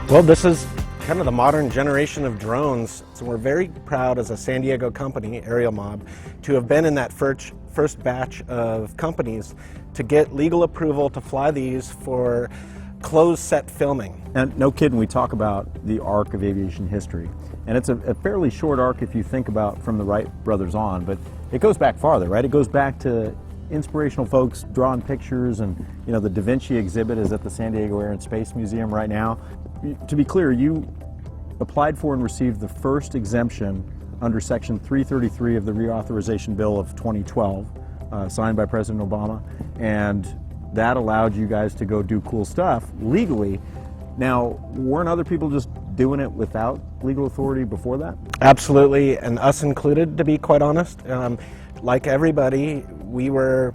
Well, this is kind of the modern generation of drones, so we're very proud as a San Diego company, Aerial Mob, to have been in that first batch of companies to get legal approval to fly these for closed set filming. And no kidding, we talk about the arc of aviation history. And it's a fairly short arc if you think about from the Wright brothers on, but it goes back farther, right? It goes back to inspirational folks drawing pictures, and you know, the Da Vinci exhibit is at the San Diego Air and Space Museum right now. To be clear, you applied for and received the first exemption under Section 333 of the Reauthorization Bill of 2012, signed by President Obama, and that allowed you guys to go do cool stuff legally. Now, weren't other people just doing it without legal authority before that? Absolutely, and us included, to be quite honest. Like everybody, we were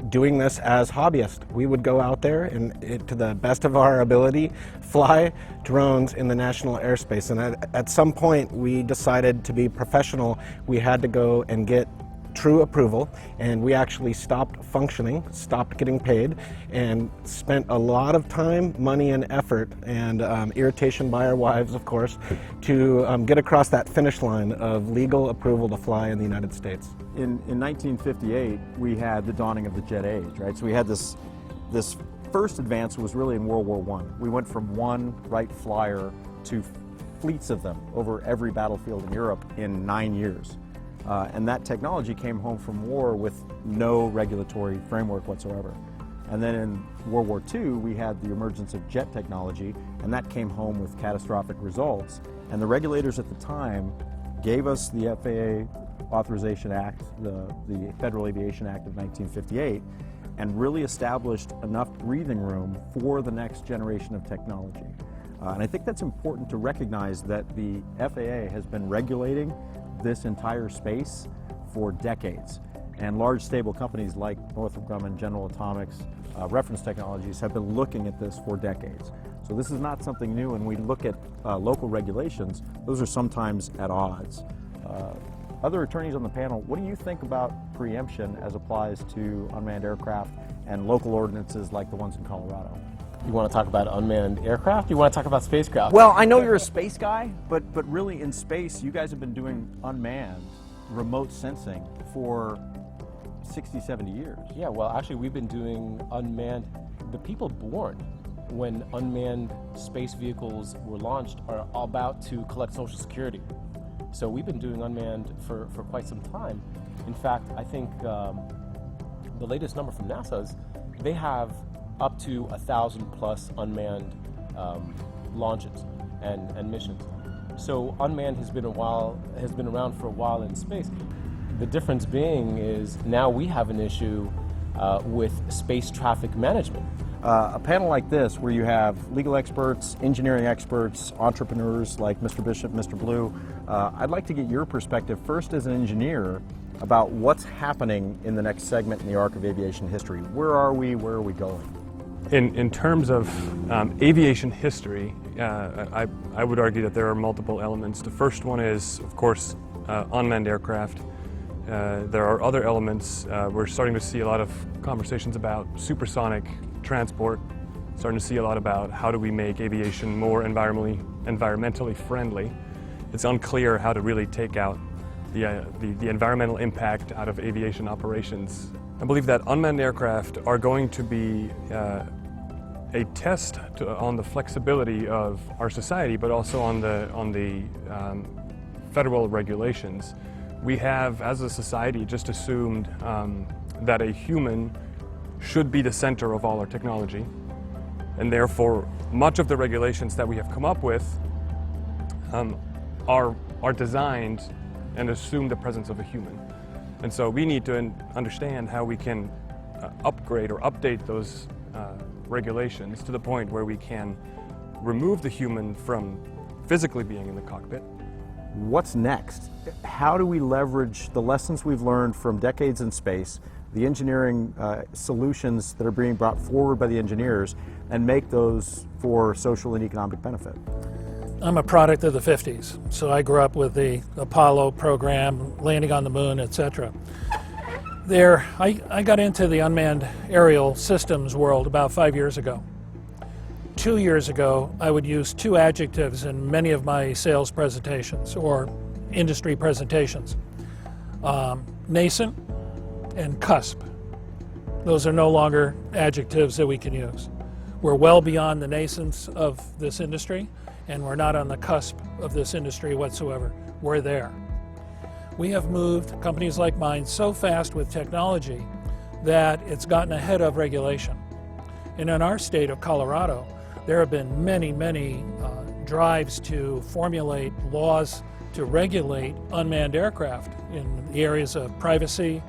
doing this as hobbyists. We would go out there and, to the best of our ability, fly drones in the national airspace. And at some point, we decided to be professional. We had to go and get true approval, and we actually stopped functioning, stopped getting paid, and spent a lot of time, money, and effort, and irritation by our wives, of course, to get across that finish line of legal approval to fly in the United States. In 1958, we had the dawning of the jet age, right? So we had this first advance was really in World War I. We went from one Wright flyer to fleets of them over every battlefield in Europe in 9 years. And that technology came home from war with no regulatory framework whatsoever. And then in World War II, we had the emergence of jet technology, and that came home with catastrophic results. And the regulators at the time gave us the FAA Authorization Act, the Federal Aviation Act of 1958, and really established enough breathing room for the next generation of technology. And I think that's important to recognize that the FAA has been regulating this entire space for decades. And large stable companies like Northrop Grumman, General Atomics, Reference Technologies have been looking at this for decades. So this is not something new, and we look at local regulations, those are sometimes at odds. Other attorneys on the panel, what do you think about preemption as applies to unmanned aircraft and local ordinances like the ones in Colorado? You want to talk about unmanned aircraft? You want to talk about spacecraft? Well, I know you're a space guy, but really in space, you guys have been doing unmanned remote sensing for 60, 70 years. Yeah, well, actually, we've been doing unmanned. The people born when unmanned space vehicles were launched are about to collect Social Security. So we've been doing unmanned for quite some time. In fact, I think the latest number from NASA is they have up to 1,000 plus unmanned launches and missions. So unmanned has been around for a while in space. The difference being is now we have an issue with space traffic management. A panel like this, where you have legal experts, engineering experts, entrepreneurs like Mr. Bishop, Mr. Blue, I'd like to get your perspective first as an engineer about what's happening in the next segment in the arc of aviation history. Where are we? Where are we going? In terms of aviation history, I would argue that there are multiple elements. The first one is, of course, unmanned aircraft. There are other elements. We're starting to see a lot of conversations about supersonic transport, starting to see a lot about how do we make aviation more environmentally friendly. It's unclear how to really take out the environmental impact out of aviation operations. I believe that unmanned aircraft are going to be a test on the flexibility of our society, but also on the federal regulations. We have, as a society, just assumed that a human should be the center of all our technology, and therefore much of the regulations that we have come up with are designed and assume the presence of a human. And so we need to understand how we can upgrade or update those regulations to the point where we can remove the human from physically being in the cockpit. What's next? How do we leverage the lessons we've learned from decades in space, the engineering solutions that are being brought forward by the engineers, and make those for social and economic benefit? I'm a product of the 50s, so I grew up with the Apollo program, landing on the moon, etc. I got into the unmanned aerial systems world about 5 years ago. 2 years ago, I would use two adjectives in many of my sales presentations or industry presentations. Nascent and cusp. Those are no longer adjectives that we can use. We're well beyond the nascence of this industry, and we're not on the cusp of this industry whatsoever. We're there. We have moved, companies like mine, so fast with technology that it's gotten ahead of regulation. And in our state of Colorado, there have been many drives to formulate laws to regulate unmanned aircraft in the areas of privacy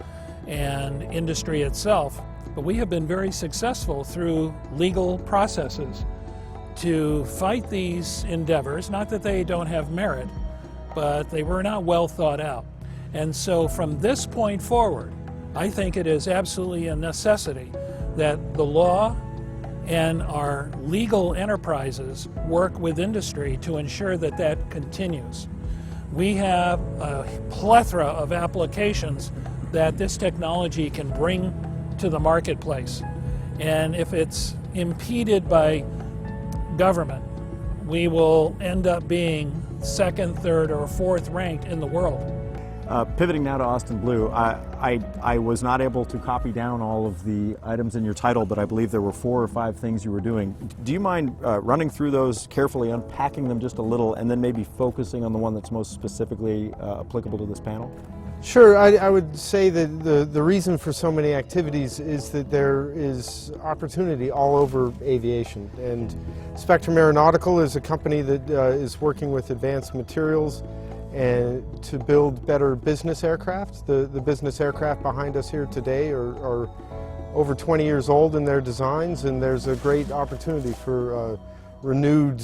and industry itself. But we have been very successful through legal processes to fight these endeavors. Not that they don't have merit, but they were not well thought out. And so from this point forward, I think it is absolutely a necessity that the law and our legal enterprises work with industry to ensure that that continues. We have a plethora of applications that this technology can bring to the marketplace. And if it's impeded by government, we will end up being second, third, or fourth ranked in the world. Pivoting now to Austin Blue, I was not able to copy down all of the items in your title, but I believe there were 4 or 5 things you were doing. Do you mind running through those carefully, unpacking them just a little, and then maybe focusing on the one that's most specifically applicable to this panel? Sure. I would say that the reason for so many activities is that there is opportunity all over aviation. And Spectrum Aeronautical is a company that is working with advanced materials and to build better business aircraft. The business aircraft behind us here today are over 20 years old in their designs, and there's a great opportunity for renewed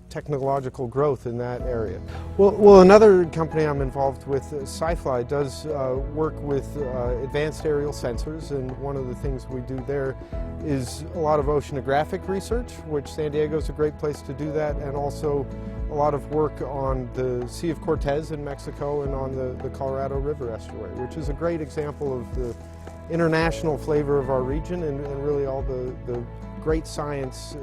technological growth in that area. Well, another company I'm involved with, SciFly, does work with advanced aerial sensors, and one of the things we do there is a lot of oceanographic research, which San Diego is a great place to do that, and also a lot of work on the Sea of Cortez in Mexico and on the Colorado River estuary, which is a great example of the international flavor of our region and really all the great science,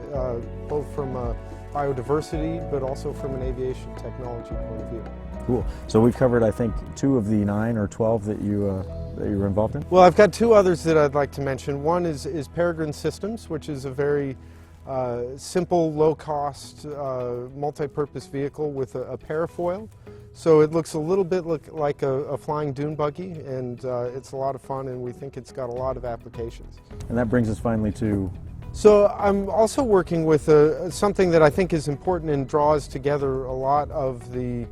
both from biodiversity, but also from an aviation technology point of view. Cool. So we've covered, I think, 2 of the 9 or 12 that you were involved in? Well, I've got 2 others that I'd like to mention. One is Peregrine Systems, which is a very simple, low-cost, multi-purpose vehicle with a parafoil. So it looks a little bit like a flying dune buggy, and it's a lot of fun, and we think it's got a lot of applications. And that brings us finally to... So I'm also working with something that I think is important and draws together a lot of the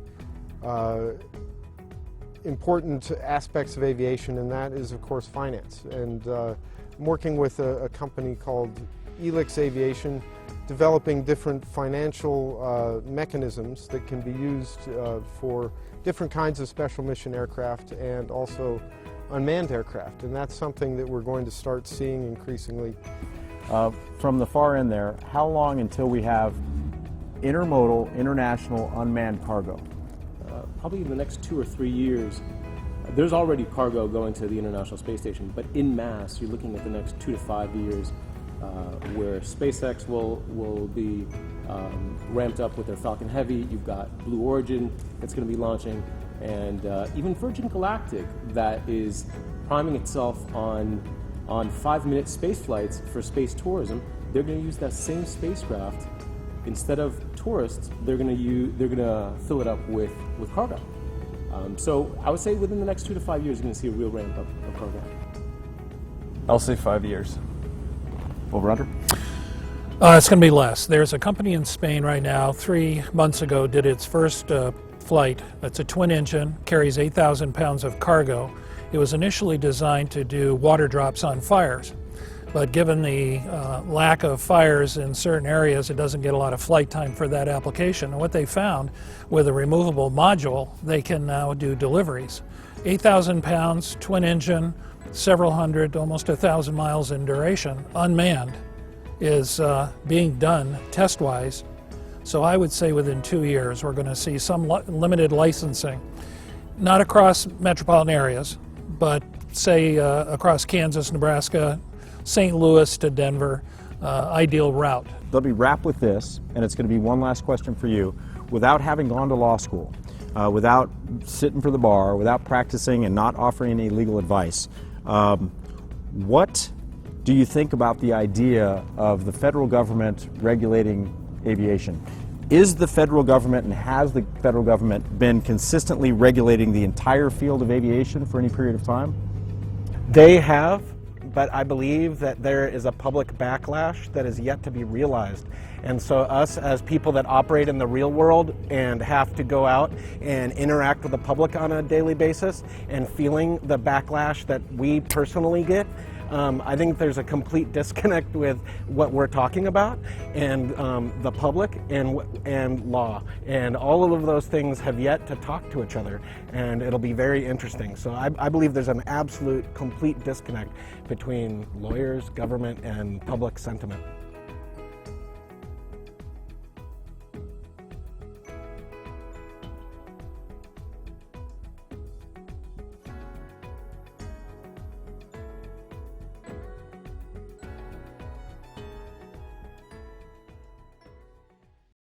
important aspects of aviation, and that is, of course, finance. And I'm working with a company called Elix Aviation, developing different financial mechanisms that can be used for different kinds of special mission aircraft and also unmanned aircraft. And that's something that we're going to start seeing increasingly. From the far end there, how long until we have intermodal, international, unmanned cargo? Probably in the next 2 or 3 years. There's already cargo going to the International Space Station, but in mass, you're looking at the next 2 to 5 years where SpaceX will be ramped up with their Falcon Heavy. You've got Blue Origin that's going to be launching, and even Virgin Galactic that is priming itself on 5-minute space flights for space tourism. They're going to use that same spacecraft. Instead of tourists, they're going to fill it up with cargo. So I would say within the next 2 to 5 years, you're going to see a real ramp up of cargo. I'll say 5 years. Well, Roger? It's going to be less. There's a company in Spain right now, 3 months ago, did its first flight. It's a twin engine, carries 8,000 pounds of cargo. It was initially designed to do water drops on fires, but given the lack of fires in certain areas, it doesn't get a lot of flight time for that application. And what they found, with a removable module, they can now do deliveries. 8,000 pounds, twin engine, several hundred, almost 1,000 miles in duration, unmanned, is being done test-wise. So I would say within 2 years, we're going to see some limited licensing, not across metropolitan areas, but say across Kansas, Nebraska, St. Louis to Denver, ideal route. Let me wrap with this, and it's going to be one last question for you. Without having gone to law school, without sitting for the bar, without practicing and not offering any legal advice, what do you think about the idea of the federal government regulating aviation? Is the federal government and has the federal government been consistently regulating the entire field of aviation for any period of time? They have, but I believe that there is a public backlash that is yet to be realized. And so us as people that operate in the real world and have to go out and interact with the public on a daily basis and feeling the backlash that we personally get, I think there's a complete disconnect with what we're talking about and the public and law. And all of those things have yet to talk to each other, and it'll be very interesting. So I believe there's an absolute, complete disconnect between lawyers, government, and public sentiment.